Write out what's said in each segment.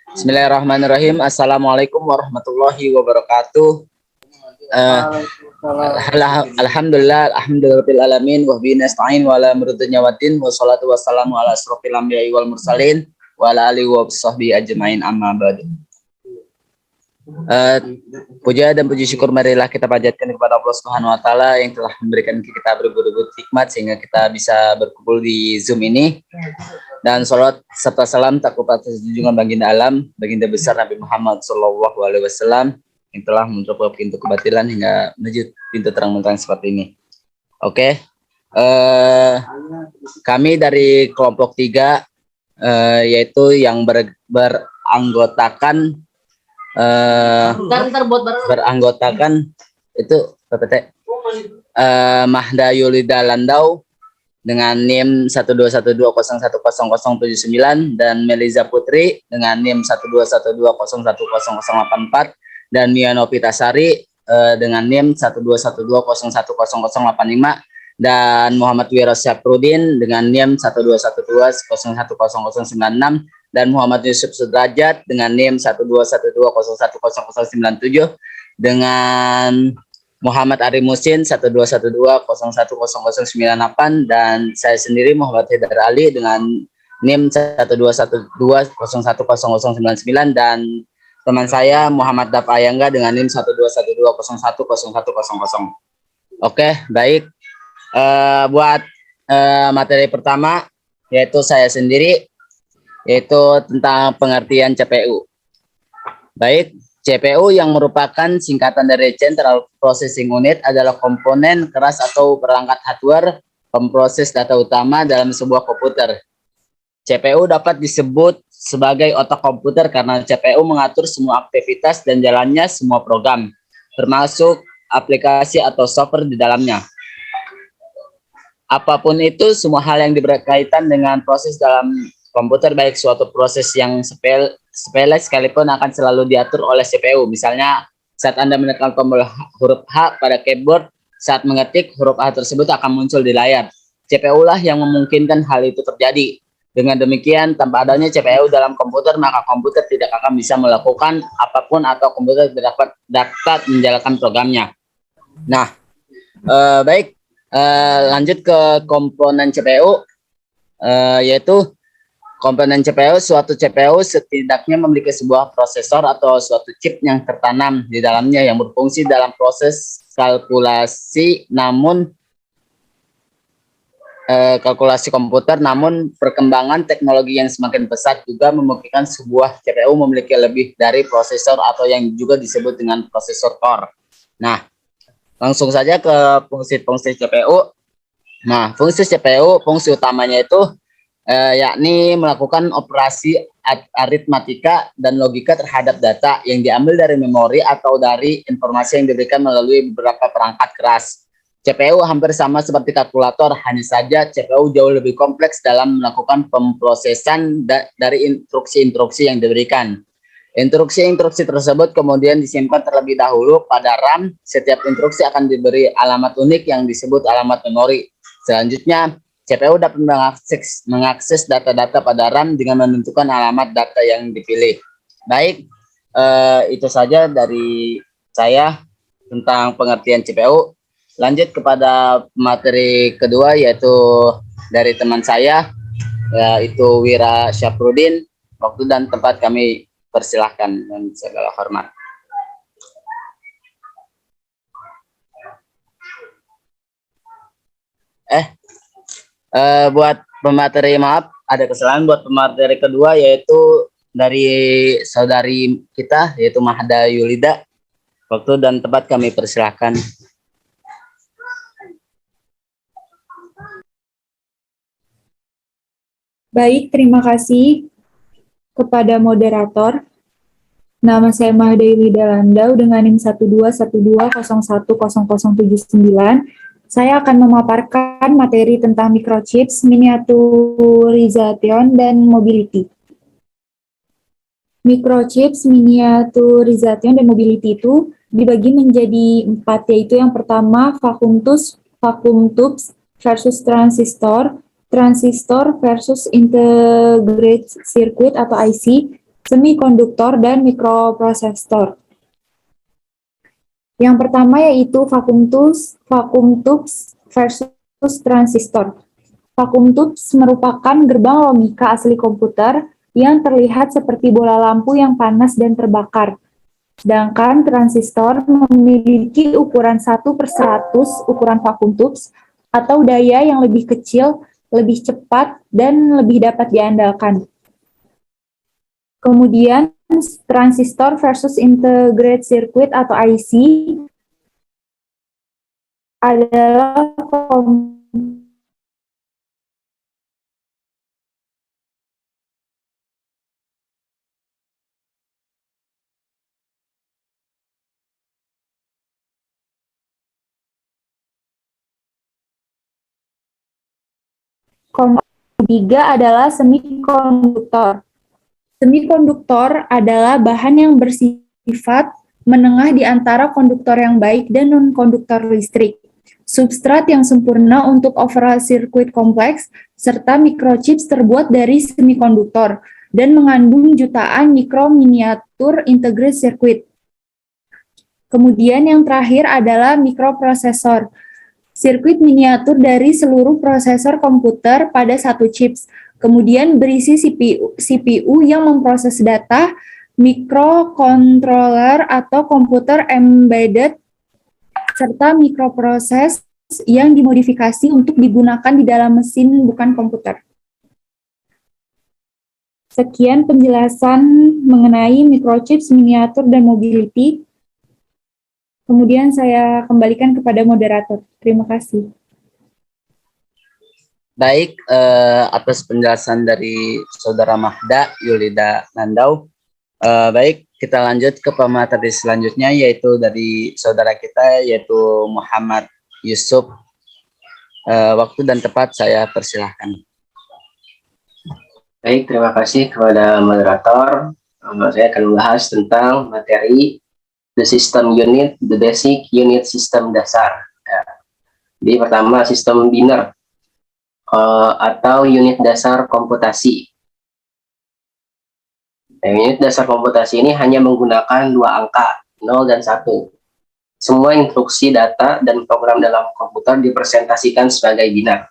Bismillahirrahmanirrahim. Assalamualaikum warahmatullahi wabarakatuh. Alhamdulillah alamin wa bihi nasta'in wa ala murudnya waddin wa salatu wassalamu ala asrofil anbiya'i wal mursalin wa ala alihi wa sahbihi ajmain amma ba'du. Puja dan puji syukur marilah kita panjatkan kepada Allah Subhanahu wa taala yang telah memberikan kita berbuah hikmat sehingga kita bisa berkumpul di Zoom ini. Dan salat serta salam tak lupa atas junjungan baginda alam, baginda besar Nabi Muhammad SAW yang telah menutup pintu kebatilan hingga menuju pintu terang-terang seperti ini. Oke, kami dari kelompok 3 yaitu yang beranggotakan itu PPT Mahda Yulida Landau dengan NIM 12120100079 dan Meliza Putri dengan NIM 12120100084 dan Mia Novitasari dengan NIM 12120100085 dan Muhammad Wira Syafruddin dengan NIM 12120100096 dan Muhammad Yusuf Sudrajat dengan NIM 12120100097 dengan Muhammad Ari Musin 12120100098 dan saya sendiri Muhammad Hidar Ali dengan NIM 12120100099 dan teman saya Muhammad Daf Ayangga dengan NIM 12120100000. Oke, baik. Buat materi pertama yaitu saya sendiri yaitu tentang pengertian CPU. Baik. CPU yang merupakan singkatan dari Central Processing Unit adalah komponen keras atau perangkat hardware pemproses data utama dalam sebuah komputer. CPU dapat disebut sebagai otak komputer karena CPU mengatur semua aktivitas dan jalannya semua program, termasuk aplikasi atau software di dalamnya. Apapun itu, semua hal yang berkaitan dengan proses dalam komputer, baik suatu proses yang sepele sekalipun akan selalu diatur oleh CPU. Misalnya, saat Anda menekan tombol huruf H pada keyboard, saat mengetik, huruf H tersebut akan muncul di layar. CPU lah yang memungkinkan hal itu terjadi. Dengan demikian, tanpa adanya CPU dalam komputer, maka komputer tidak akan bisa melakukan apapun atau komputer tidak dapat menjalankan programnya. Nah, baik, lanjut ke komponen CPU, yaitu komponen CPU. Suatu CPU setidaknya memiliki sebuah prosesor atau suatu chip yang tertanam di dalamnya yang berfungsi dalam proses kalkulasi komputer. Namun perkembangan teknologi yang semakin pesat juga memungkinkan sebuah CPU memiliki lebih dari prosesor atau yang juga disebut dengan prosesor core. Nah, langsung saja ke fungsi-fungsi CPU. Nah, fungsi CPU, fungsi utamanya itu yakni melakukan operasi aritmatika dan logika terhadap data yang diambil dari memori atau dari informasi yang diberikan melalui beberapa perangkat keras. CPU hampir sama seperti kalkulator, hanya saja CPU jauh lebih kompleks dalam melakukan pemrosesan dari instruksi-instruksi yang diberikan. Instruksi-instruksi tersebut kemudian disimpan terlebih dahulu pada RAM. Setiap instruksi akan diberi alamat unik yang disebut alamat memori. Selanjutnya, CPU dapat mengakses data-data pada RAM dengan menentukan alamat data yang dipilih. Baik, itu saja dari saya tentang pengertian CPU. Lanjut kepada materi kedua yaitu dari teman saya, yaitu Wira Syafruddin. Waktu dan tempat kami persilahkan dengan segala hormat. Buat pemateri, maaf ada kesalahan. Buat pemateri kedua yaitu dari saudari kita yaitu Mahda Yulida. Waktu dan tempat kami persilahkan. Baik, terima kasih kepada moderator. Nama saya Mahda Yulida Landau dengan NIM 12120100079. Saya akan memaparkan materi tentang microchips, miniaturization, dan mobility. Microchips, miniaturization, dan mobility itu dibagi menjadi 4, yaitu yang pertama vacuum tubes versus transistor versus integrated circuit atau IC, semikonduktor, dan mikroprosesor. Yang pertama yaitu vacuum tubes versus transistor. Vacuum tubes merupakan gerbang logika asli komputer yang terlihat seperti bola lampu yang panas dan terbakar. Sedangkan transistor memiliki ukuran 1/100 ukuran vacuum tubes atau daya yang lebih kecil, lebih cepat, dan lebih dapat diandalkan. Kemudian transistor versus integrated circuit atau IC adalah ketiga adalah semikonduktor. Semikonduktor adalah bahan yang bersifat menengah di antara konduktor yang baik dan non-konduktor listrik, substrat yang sempurna untuk overall circuit kompleks, serta microchips terbuat dari semikonduktor dan mengandung jutaan mikro-miniatur integrated circuit. Kemudian yang terakhir adalah mikroprosesor, sirkuit miniatur dari seluruh prosesor komputer pada satu chips, kemudian berisi CPU yang memproses data, microcontroller atau komputer embedded, serta mikroproses yang dimodifikasi untuk digunakan di dalam mesin bukan komputer. Sekian penjelasan mengenai microchips, miniatur, dan mobility. Kemudian saya kembalikan kepada moderator. Terima kasih. Baik, atas penjelasan dari Saudara Mahda Yulida Nandau. Baik, kita lanjut ke pemateri selanjutnya, yaitu dari saudara kita, yaitu Muhammad Yusuf. Waktu dan tempat saya persilahkan. Baik, terima kasih kepada moderator. Saya akan membahas tentang materi The System Unit, The Basic Unit System Dasar. Ya. Jadi pertama sistem biner atau unit dasar komputasi. Nah, unit dasar komputasi ini hanya menggunakan dua angka, 0 dan 1. Semua instruksi data dan program dalam komputer dipresentasikan sebagai biner.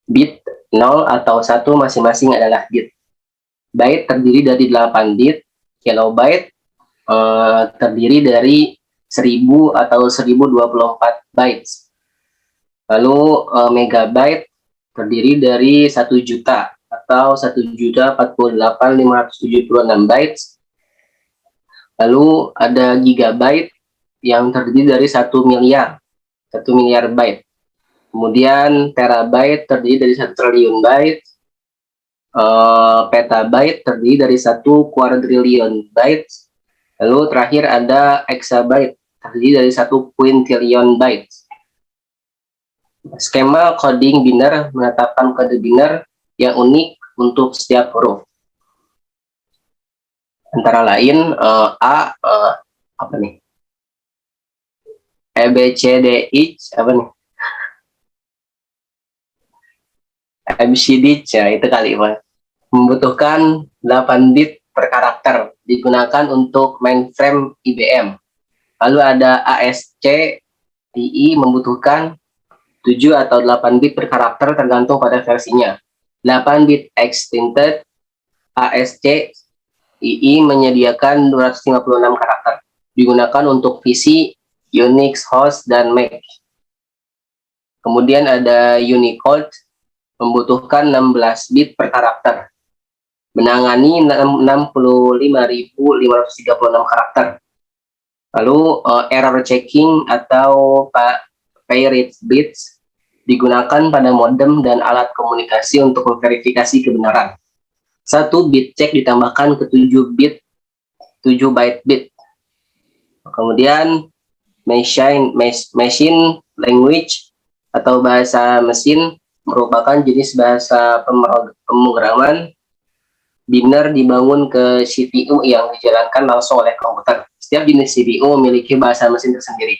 Bit 0 atau 1 masing-masing adalah bit. Byte terdiri dari 8 bit, kilobyte terdiri dari 1000 atau 1024 bytes. Lalu megabyte terdiri dari 1 juta atau 1.048.576 bytes. Lalu ada gigabyte yang terdiri dari 1 miliar byte. Kemudian terabyte terdiri dari 1 triliun byte. Petabyte terdiri dari 1 kuadriliun bytes. Lalu terakhir ada exabyte terdiri dari 1 quintillion bytes. Skema coding biner menetapkan kode biner yang unik untuk setiap huruf. Antara lain apa nih? E, B, C, D, I, apa nih? ABCD, ya itu kali, Pak. Membutuhkan 8 bit per karakter, digunakan untuk mainframe IBM. Lalu ada ASC II membutuhkan 7 atau 8 bit per karakter tergantung pada versinya. 8 bit extended ASC II menyediakan 256 karakter, digunakan untuk PC, Unix, host, dan Mac. Kemudian ada Unicode membutuhkan 16 bit per karakter, menangani 65.536 karakter. Lalu error checking atau parity bits digunakan pada modem dan alat komunikasi untuk memverifikasi kebenaran. 1 bit check ditambahkan ke 7 byte bit. Kemudian machine language atau bahasa mesin merupakan jenis bahasa pemrograman biner dibangun ke CPU yang dijalankan langsung oleh komputer. Setiap jenis CPU memiliki bahasa mesin tersendiri.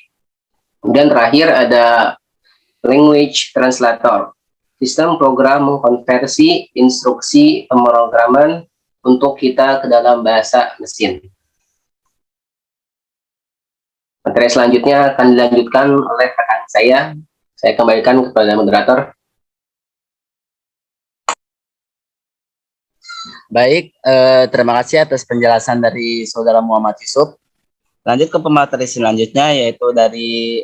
Kemudian terakhir ada language translator, sistem program mengkonversi instruksi pemrograman untuk kita ke dalam bahasa mesin. Materi selanjutnya akan dilanjutkan oleh rekan saya. Saya kembalikan kepada moderator. Baik, terima kasih atas penjelasan dari Saudara Muhammad Yusuf. Lanjut ke pemateri selanjutnya, yaitu dari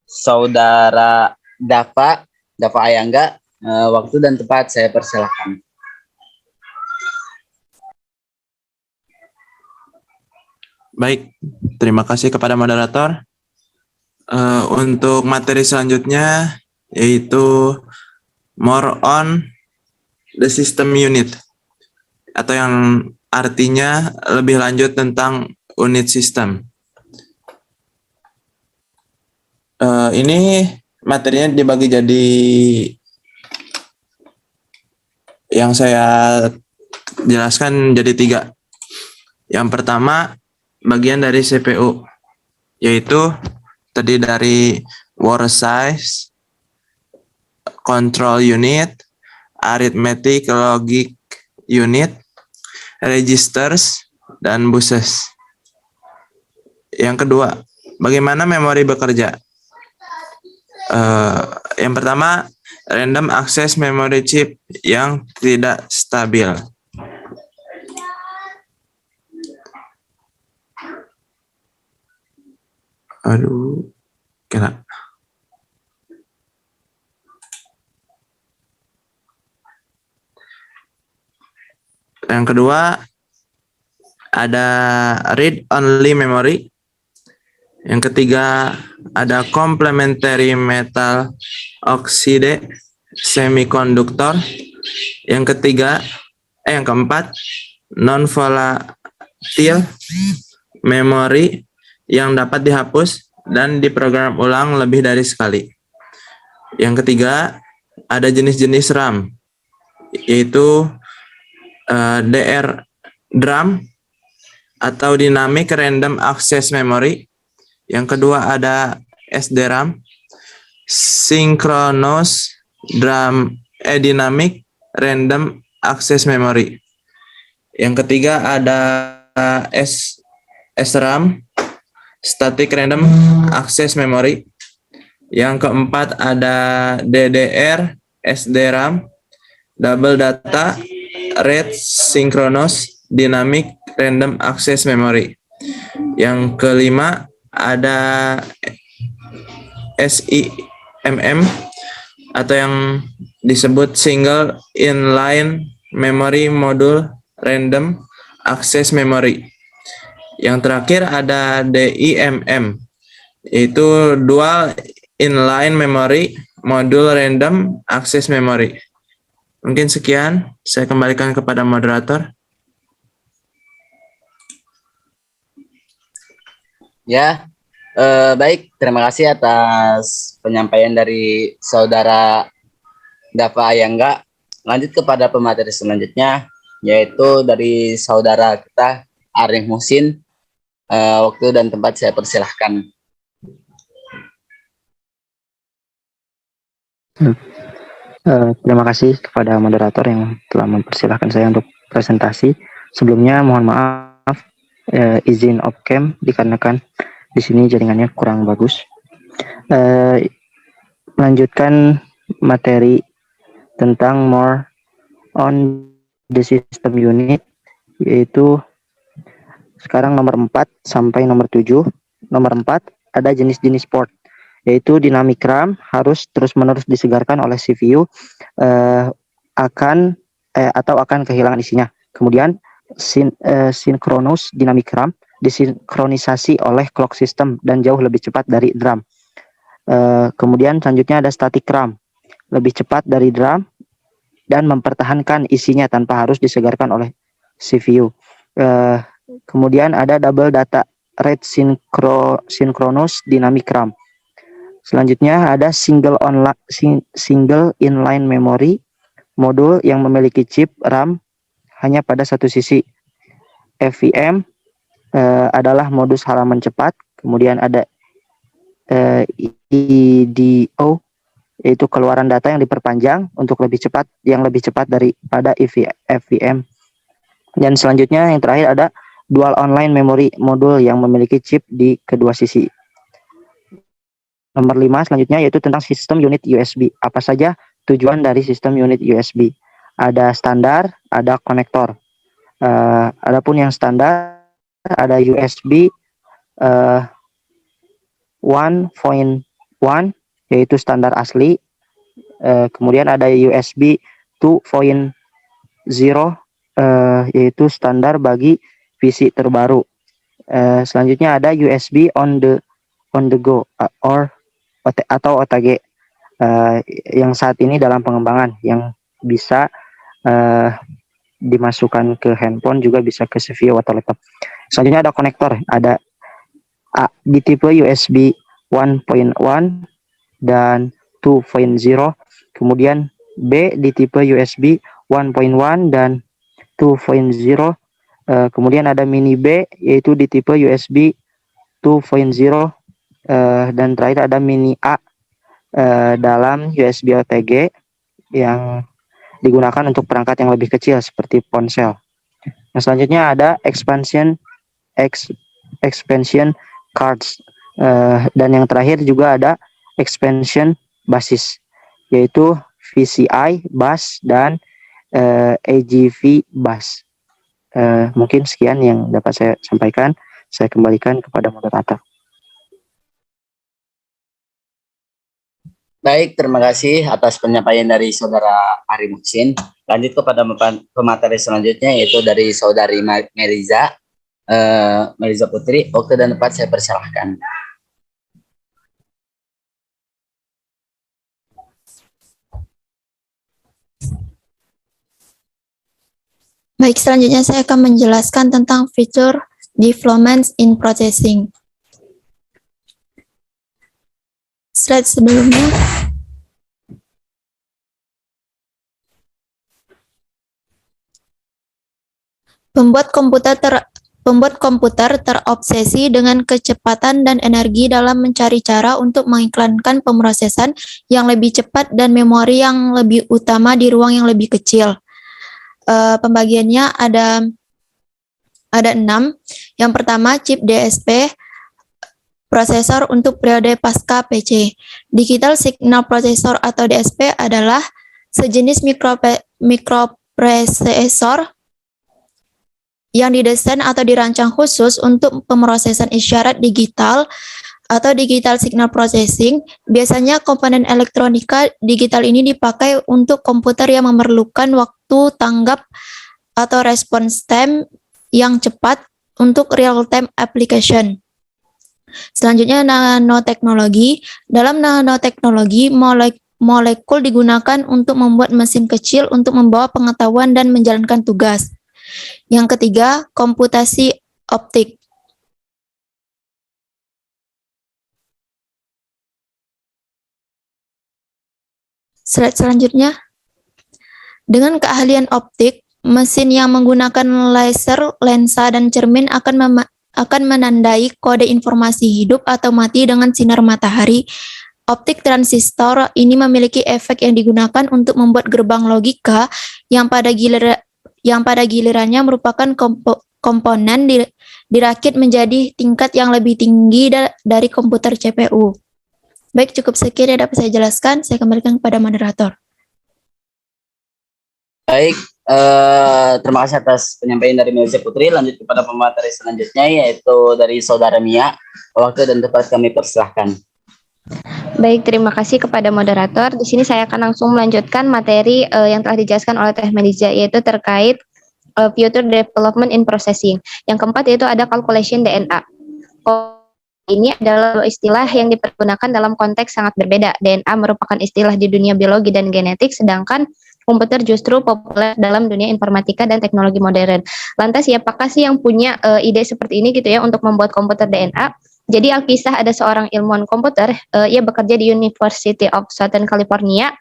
Saudara Dava Ayangga. Waktu dan tempat saya persilahkan. Baik, terima kasih kepada moderator. Untuk materi selanjutnya yaitu more on the system unit, atau yang artinya lebih lanjut tentang unit sistem. Ini materinya dibagi jadi, yang saya jelaskan jadi 3. Yang pertama, bagian dari CPU, yaitu terdiri dari word size, control unit, arithmetic logic unit, registers, dan buses. Yang kedua, bagaimana memori bekerja? Yang pertama, random access memory chip yang tidak stabil. Aduh, kena. Yang kedua, ada read only memory. Yang ketiga, ada complementary metal oxide semiconductor. Yang keempat, non volatile memory yang dapat dihapus dan diprogram ulang lebih dari sekali. Yang ketiga, ada jenis-jenis RAM, yaitu DRAM atau Dynamic Random Access Memory. Yang kedua ada SDRAM, Synchronous Dynamic Random Access Memory. Yang ketiga ada SRAM, Static Random Access Memory. Yang keempat ada DDR, SDRAM, Double Data Rate Synchronous Dynamic Random Access Memory. Yang kelima ada SIMM, atau yang disebut Single Inline Memory Module Random Access Memory. Yang terakhir ada DIMM, yaitu Dual Inline Memory Module Random Access Memory. Mungkin sekian, saya kembalikan kepada moderator. Ya, baik. Terima kasih atas penyampaian dari Saudara Dava Ayangga. Lanjut kepada pemateri selanjutnya, yaitu dari Saudara kita Arif Muhsin. Waktu dan tempat saya persilahkan. Terima kasih kepada moderator yang telah mempersilahkan saya untuk presentasi. Sebelumnya mohon maaf, izin off cam dikarenakan di sini jaringannya kurang bagus. Melanjutkan materi tentang more on the system unit, yaitu sekarang nomor 4 sampai nomor 7. Nomor 4 ada jenis-jenis port, yaitu dynamic RAM harus terus-menerus disegarkan oleh CPU akan kehilangan isinya. Kemudian synchronous dynamic RAM disinkronisasi oleh clock system dan jauh lebih cepat dari DRAM. Kemudian selanjutnya ada static RAM, lebih cepat dari DRAM dan mempertahankan isinya tanpa harus disegarkan oleh CPU. Kemudian ada double data rate synchronous dynamic RAM. Selanjutnya ada single inline memory modul yang memiliki chip RAM hanya pada satu sisi. FVM adalah modus halaman cepat. Kemudian ada EDO, yaitu keluaran data yang diperpanjang untuk lebih cepat daripada FVM. Dan selanjutnya yang terakhir ada dual online memory modul yang memiliki chip di kedua sisi. Nomor 5 selanjutnya yaitu tentang sistem unit USB. Apa saja tujuan dari sistem unit USB? Ada standar, ada konektor. Adapun yang standar ada USB 1.1 yaitu standar asli. Kemudian ada USB 2.0 yaitu standar bagi visi terbaru. Selanjutnya ada USB on the go atau OTG yang saat ini dalam pengembangan, yang bisa dimasukkan ke handphone, juga bisa ke CPU atau laptop. Selanjutnya ada konektor, ada A di tipe USB 1.1 dan 2.0, kemudian B di tipe USB 1.1 dan 2.0, kemudian ada mini B yaitu di tipe USB 2.0, dan terakhir ada mini A dalam USB OTG yang digunakan untuk perangkat yang lebih kecil seperti ponsel. Nah, selanjutnya ada expansion cards, dan yang terakhir juga ada expansion basis yaitu VCI bus dan AGV bus. Mungkin sekian yang dapat saya sampaikan. Saya kembalikan kepada moderator. Baik, terima kasih atas penyampaian dari Saudara Ari Muhsin. Lanjut kepada pemateri selanjutnya yaitu dari Saudari Meriza. Meriza Putri, waktu dan tempat saya persilahkan. Baik, selanjutnya saya akan menjelaskan tentang feature development in processing. Slide sebelumnya. Pembuat komputer terobsesi dengan kecepatan dan energi dalam mencari cara untuk mengiklankan pemrosesan yang lebih cepat dan memori yang lebih utama di ruang yang lebih kecil. Pembagiannya ada 6. Yang pertama, chip DSP, prosesor untuk periode pasca PC. Digital Signal Processor atau DSP adalah sejenis mikroprosesor yang didesain atau dirancang khusus untuk pemrosesan isyarat digital atau digital signal processing. Biasanya komponen elektronika digital ini dipakai untuk komputer yang memerlukan waktu tanggap atau response time yang cepat untuk real-time application. Selanjutnya, nanoteknologi. Dalam nanoteknologi, molekul digunakan untuk membuat mesin kecil untuk membawa pengetahuan dan menjalankan tugas. Yang ketiga, komputasi optik. Slide selanjutnya. Dengan keahlian optik, mesin yang menggunakan laser, lensa, dan cermin akan menandai kode informasi hidup atau mati dengan sinar matahari. Optik transistor ini memiliki efek yang digunakan untuk membuat gerbang logika yang pada gilirannya merupakan komponen dirakit menjadi tingkat yang lebih tinggi dari komputer CPU. Baik, cukup sekian yang dapat saya jelaskan. Saya kembalikan kepada moderator. Baik, terima kasih atas penyampaian dari Meriza Putri. Lanjut kepada pemateri selanjutnya yaitu dari Saudara Mia. Waktu dan tempat kami persilahkan. Baik, terima kasih kepada moderator. Di sini saya akan langsung melanjutkan materi yang telah dijelaskan oleh Teh Meriza, yaitu terkait future development in processing. Yang keempat yaitu ada calculation DNA. Ini adalah istilah yang dipergunakan dalam konteks sangat berbeda. DNA merupakan istilah di dunia biologi dan genetik, sedangkan komputer justru populer dalam dunia informatika dan teknologi modern. Lantas, siapakah sih yang punya ide seperti ini gitu ya untuk membuat komputer DNA? Jadi alkisah ada seorang ilmuwan komputer, ia bekerja di University of Southern California.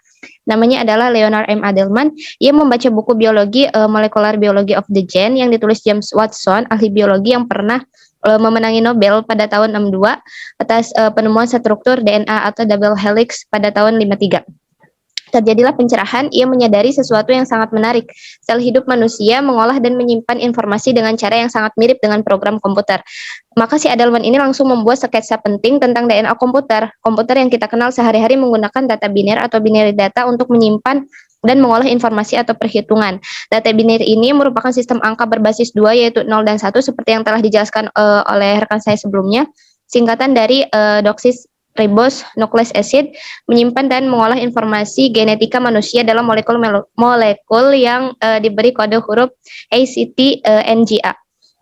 Namanya adalah Leonard M. Adleman. Ia membaca buku biologi, Molecular Biology of the Gene yang ditulis James Watson, ahli biologi yang pernah memenangi Nobel pada tahun 62 atas penemuan struktur DNA atau double helix pada tahun 53. Terjadilah pencerahan, ia menyadari sesuatu yang sangat menarik. Sel hidup manusia mengolah dan menyimpan informasi dengan cara yang sangat mirip dengan program komputer. Maka si Adelman ini langsung membuat sketsa penting tentang DNA komputer. Komputer yang kita kenal sehari-hari menggunakan data biner atau binary data untuk menyimpan dan mengolah informasi atau perhitungan. Data binary ini merupakan sistem angka berbasis 2 yaitu 0 dan 1 seperti yang telah dijelaskan oleh rekan saya sebelumnya. Singkatan dari deoksiribos nucleic acid, menyimpan dan mengolah informasi genetika manusia dalam molekul yang diberi kode huruf ACT-NGA.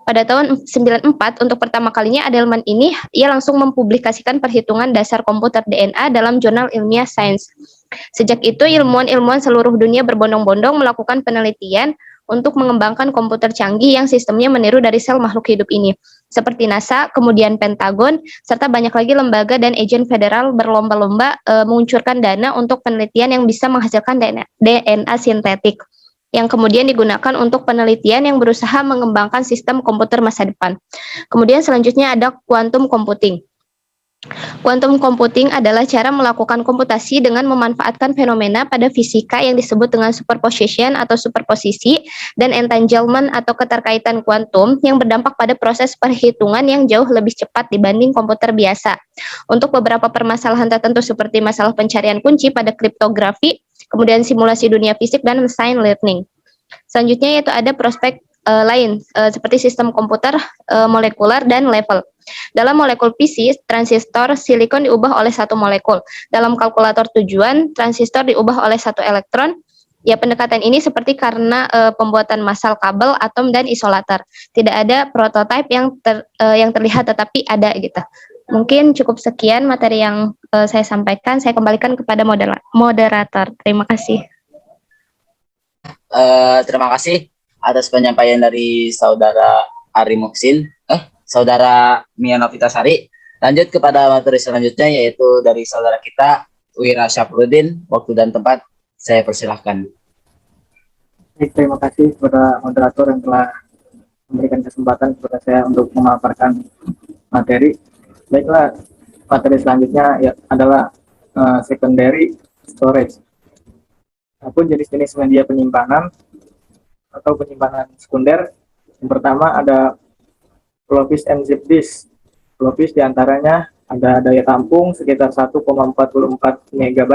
Pada tahun 94, untuk pertama kalinya Adelman ini, ia langsung mempublikasikan perhitungan dasar komputer DNA dalam jurnal ilmiah Science. Sejak itu, ilmuwan-ilmuwan seluruh dunia berbondong-bondong melakukan penelitian untuk mengembangkan komputer canggih yang sistemnya meniru dari sel makhluk hidup ini. Seperti NASA, kemudian Pentagon, serta banyak lagi lembaga dan agen federal berlomba-lomba menguncurkan dana untuk penelitian yang bisa menghasilkan DNA sintetik, yang kemudian digunakan untuk penelitian yang berusaha mengembangkan sistem komputer masa depan. Kemudian selanjutnya ada quantum computing. Quantum computing adalah cara melakukan komputasi dengan memanfaatkan fenomena pada fisika yang disebut dengan superposition atau superposisi dan entanglement atau keterkaitan kuantum yang berdampak pada proses perhitungan yang jauh lebih cepat dibanding komputer biasa. Untuk beberapa permasalahan tertentu seperti masalah pencarian kunci pada kriptografi, kemudian simulasi dunia fisik dan machine learning. Selanjutnya yaitu ada prospek lain seperti sistem komputer molekuler dan level. Dalam molekul fisik, transistor silikon diubah oleh satu molekul. Dalam kalkulator tujuan, transistor diubah oleh satu elektron. Ya, pendekatan ini seperti karena pembuatan massal kabel, atom, dan isolator. Tidak ada prototipe yang terlihat, tetapi ada gitu. Mungkin cukup sekian materi yang saya sampaikan. Saya kembalikan kepada moderator. Terima kasih. Terima kasih atas penyampaian dari Saudara Ari Muksin. Saudara Mia Novitasari. Lanjut kepada materi selanjutnya yaitu dari saudara kita Wira Syafruddin. Waktu dan tempat saya persilahkan. Baik, terima kasih kepada moderator yang telah memberikan kesempatan kepada saya untuk memaparkan materi. Baiklah, materi selanjutnya adalah secondary storage. Apapun jenis-jenis media penyimpanan atau penyimpanan sekunder. Yang pertama ada floppy and zip disk. Floppy diantaranya ada daya tampung sekitar 1,44 MB.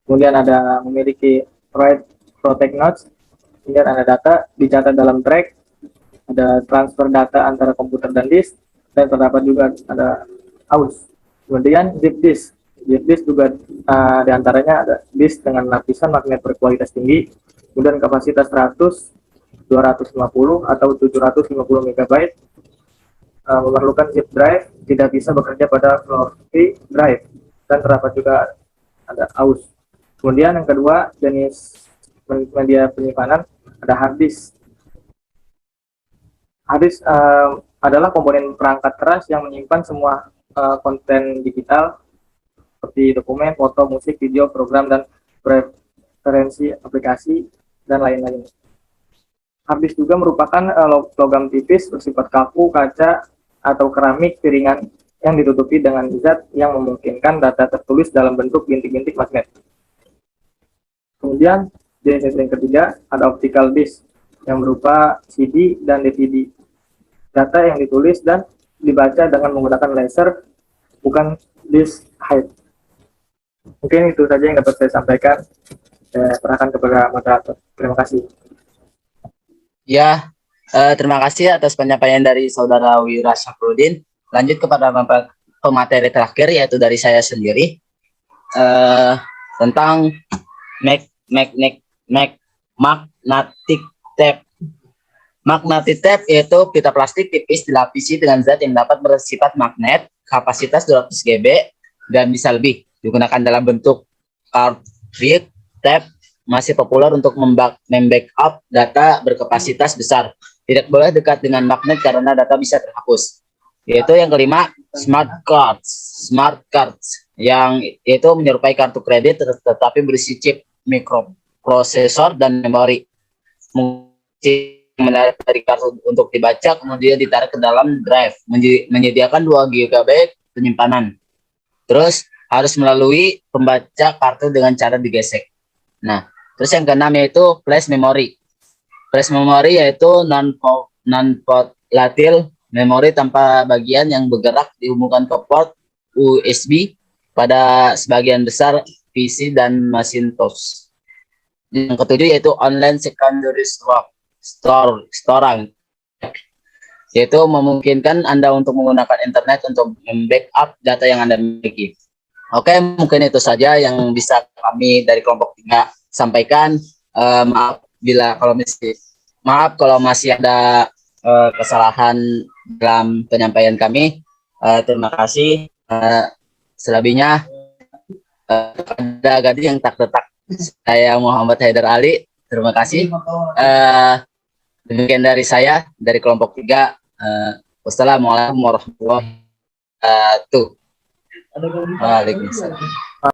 Kemudian ada memiliki write protect nodes. Kemudian ada data dicatat dalam track. Ada transfer data antara komputer dan disk. Dan terdapat juga ada aus. Kemudian zip disk. Zip disk juga diantaranya ada disk dengan lapisan magnet berkualitas tinggi. Kemudian kapasitas 100, 250 atau 750 MB. Memerlukan zip drive, tidak bisa bekerja pada floppy drive, dan terdapat juga ada aus. Kemudian yang kedua, jenis media penyimpanan ada hard disk. Hard disk adalah komponen perangkat keras yang menyimpan semua konten digital seperti dokumen, foto, musik, video, program, dan preferensi aplikasi, dan lain-lain. Hard disk juga merupakan logam tipis bersifat kaku, kaca, atau keramik piringan yang ditutupi dengan zat yang memungkinkan data tertulis dalam bentuk bintik-bintik magnet. Kemudian jenis yang ketiga ada optical disk yang berupa CD dan DVD. Data yang ditulis dan dibaca dengan menggunakan laser, bukan disk height. Mungkin itu saja yang dapat saya sampaikan. Saya serahkan kepada moderator. Terima kasih. Ya, terima kasih atas penyampaian dari Saudara Wira Syafruddin. Lanjut kepada pemateri terakhir yaitu dari saya sendiri tentang magnetic tape. Magnetic tape yaitu pita plastik tipis dilapisi dengan zat yang dapat bersifat magnet, kapasitas 200 GB dan bisa lebih. Digunakan dalam bentuk cartridge tape, masih populer untuk membackup data berkapasitas besar. Tidak boleh dekat dengan magnet karena data bisa terhapus. Yaitu yang kelima, smart cards. Smart cards yang itu menyerupai kartu kredit tetapi berisi chip mikroprosesor dan memori. Menarik dari kartu untuk dibaca kemudian ditarik ke dalam drive, menyediakan 2 GB penyimpanan. Terus harus melalui pembaca kartu dengan cara digesek. Nah, terus yang keenam yaitu flash memory. Flash memory yaitu non-volatile memori tanpa bagian yang bergerak dihubungkan ke port USB pada sebagian besar PC dan mesin touch. Yang ketujuh yaitu online secondary storage, yaitu memungkinkan Anda untuk menggunakan internet untuk membackup data yang Anda miliki. Oke, mungkin itu saja yang bisa kami dari kelompok 3 sampaikan. Maaf kalau masih ada kesalahan dalam penyampaian kami. Terima kasih. Selebihnya ada gadis yang tak letak. Saya Muhammad Haidar Ali. Terima kasih. Demikian dari saya dari kelompok 3. Wassalamualaikum warahmatullahi wabarakatuh. Waalaikumsalam.